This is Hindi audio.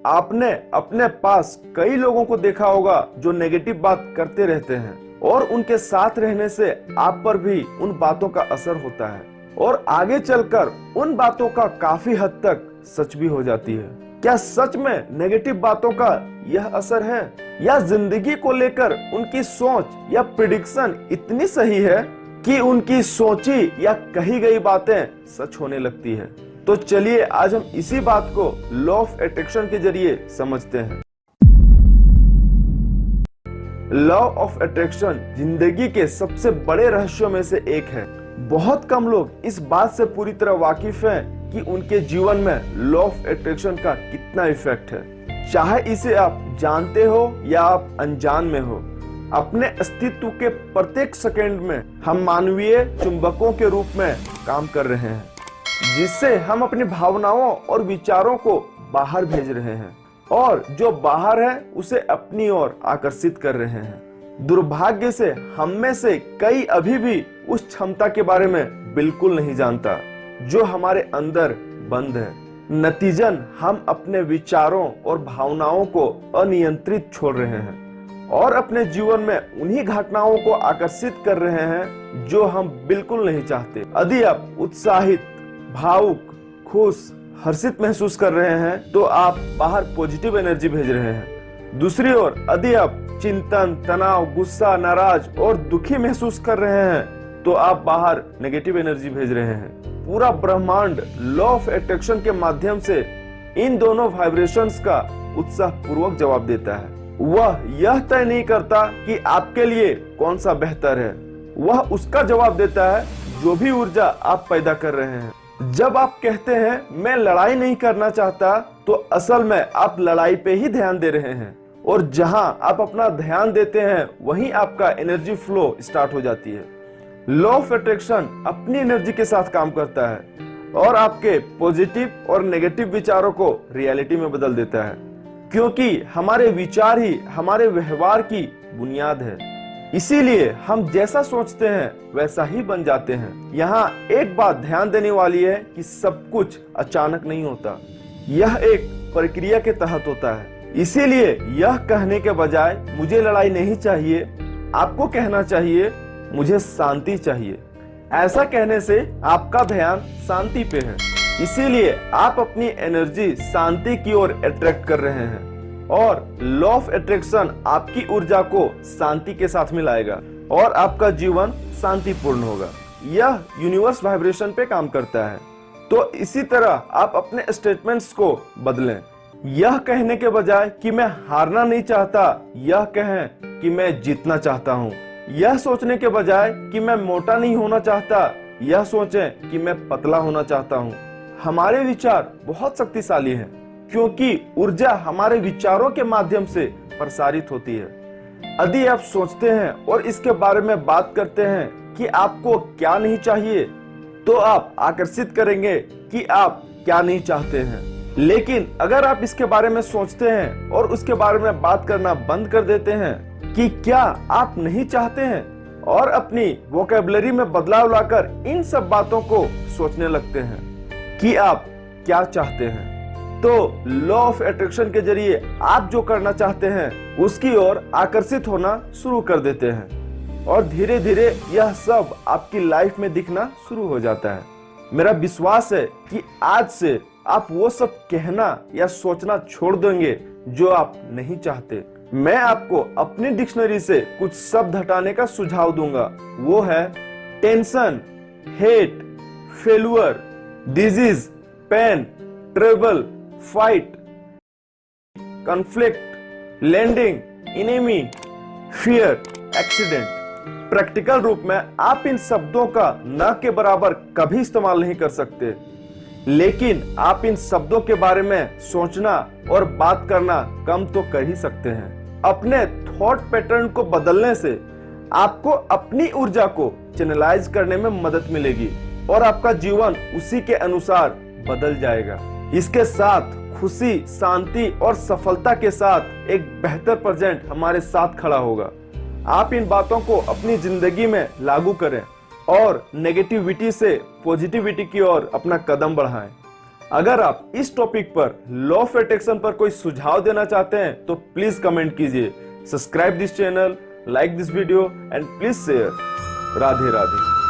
आपने अपने पास कई लोगों को देखा होगा जो नेगेटिव बात करते रहते हैं और उनके साथ रहने से आप पर भी उन बातों का असर होता है और आगे चलकर उन बातों का काफी हद तक सच भी हो जाती है। क्या सच में नेगेटिव बातों का यह असर है या जिंदगी को लेकर उनकी सोच या प्रिडिक्शन इतनी सही है कि उनकी सोची या कही गई बातें सच होने लगती है? तो चलिए आज हम इसी बात को लॉ ऑफ अट्रैक्शन के जरिए समझते हैं। लॉ ऑफ अट्रैक्शन जिंदगी के सबसे बड़े रहस्यों में से एक है। बहुत कम लोग इस बात से पूरी तरह वाकिफ हैं कि उनके जीवन में लॉ ऑफ अट्रैक्शन का कितना इफेक्ट है। चाहे इसे आप जानते हो या आप अनजान में हो, अपने अस्तित्व के प्रत्येक सेकंड में हम मानवीय चुंबकों के रूप में काम कर रहे हैं, जिससे हम अपनी भावनाओं और विचारों को बाहर भेज रहे हैं और जो बाहर है उसे अपनी ओर आकर्षित कर रहे हैं। दुर्भाग्य से हम में से कई अभी भी उस क्षमता के बारे में बिल्कुल नहीं जानता जो हमारे अंदर बंद है। नतीजन हम अपने विचारों और भावनाओं को अनियंत्रित छोड़ रहे हैं और अपने जीवन में उन्हीं घटनाओं को आकर्षित कर रहे हैं जो हम बिल्कुल नहीं चाहते। यदि आप उत्साहित, भावुक, खुश, हर्षित महसूस कर रहे हैं तो आप बाहर पॉजिटिव एनर्जी भेज रहे हैं। दूसरी ओर यदि आप चिंतन, तनाव, गुस्सा, नाराज और दुखी महसूस कर रहे हैं तो आप बाहर नेगेटिव एनर्जी भेज रहे हैं। पूरा ब्रह्मांड लॉ ऑफ अट्रैक्शन के माध्यम से इन दोनों वाइब्रेशंस का उत्साह पूर्वक जवाब देता है। वह यह तय नहीं करता कि आपके लिए कौन सा बेहतर है, वह उसका जवाब देता है जो भी ऊर्जा आप पैदा कर रहे हैं। जब आप कहते हैं मैं लड़ाई नहीं करना चाहता, तो असल में आप लड़ाई पे ही ध्यान दे रहे हैं और जहां आप अपना ध्यान देते हैं वहीं आपका एनर्जी फ्लो स्टार्ट हो जाती है। लॉ ऑफ अट्रैक्शन अपनी एनर्जी के साथ काम करता है और आपके पॉजिटिव और नेगेटिव विचारों को रियलिटी में बदल देता है, क्योंकि हमारे विचार ही हमारे व्यवहार की बुनियाद है। इसीलिए हम जैसा सोचते हैं वैसा ही बन जाते हैं। यहाँ एक बात ध्यान देने वाली है कि सब कुछ अचानक नहीं होता, यह एक प्रक्रिया के तहत होता है। इसीलिए यह कहने के बजाय मुझे लड़ाई नहीं चाहिए, आपको कहना चाहिए मुझे शांति चाहिए। ऐसा कहने से आपका ध्यान शांति पे है, इसीलिए आप अपनी एनर्जी शांति की ओर अट्रैक्ट कर रहे हैं और लॉ ऑफ अट्रैक्शन आपकी ऊर्जा को शांति के साथ मिलाएगा और आपका जीवन शांतिपूर्ण होगा। यह यूनिवर्स वाइब्रेशन पे काम करता है। तो इसी तरह आप अपने स्टेटमेंट्स को बदलें। यह कहने के बजाय कि मैं हारना नहीं चाहता, यह कहें कि मैं जीतना चाहता हूँ। यह सोचने के बजाय कि मैं मोटा नहीं होना चाहता, यह सोचें कि मैं पतला होना चाहता हूँ। हमारे विचार बहुत शक्तिशाली हैं, क्योंकि ऊर्जा हमारे विचारों के माध्यम से प्रसारित होती है। यदि आप सोचते हैं और इसके बारे में बात करते हैं कि आपको क्या नहीं चाहिए, तो आप आकर्षित करेंगे कि आप क्या नहीं चाहते हैं। लेकिन अगर आप इसके बारे में सोचते हैं और उसके बारे में बात करना बंद कर देते हैं कि क्या आप नहीं चाहते हैं और अपनी वोकैबुलरी में बदलाव लाकर इन सब बातों को सोचने लगते हैं कि आप क्या चाहते हैं, तो लॉ ऑफ अट्रैक्शन के जरिए आप जो करना चाहते हैं उसकी ओर आकर्षित होना शुरू कर देते हैं और धीरे धीरे यह सब आपकी लाइफ में दिखना शुरू हो जाता है। मेरा विश्वास है कि आज से आप वो सब कहना या सोचना छोड़ देंगे जो आप नहीं चाहते। मैं आपको अपनी डिक्शनरी से कुछ शब्द हटाने का सुझाव दूंगा। वो है tension, hate, failure, disease, pain, trouble, fight, conflict, landing, enemy, fear, accident. Practical रूप में आप इन शब्दों का न के बराबर कभी इस्तेमाल नहीं कर सकते, लेकिन आप इन शब्दों के बारे में सोचना और बात करना कम तो कर ही सकते हैं। अपने थॉट पैटर्न को बदलने से आपको अपनी ऊर्जा को चैनलाइज करने में मदद मिलेगी और आपका जीवन उसी के अनुसार बदल जाएगा। इसके साथ खुशी, शांति और सफलता के साथ एक बेहतर प्रेजेंट हमारे साथ खड़ा होगा। आप इन बातों को अपनी जिंदगी में लागू करें और नेगेटिविटी से पॉजिटिविटी की ओर अपना कदम बढ़ाएं। अगर आप इस टॉपिक पर लॉ ऑफ अट्रैक्शन पर कोई सुझाव देना चाहते हैं तो प्लीज कमेंट कीजिए। Subscribe this channel, like this video and please share. Radhe Radhe.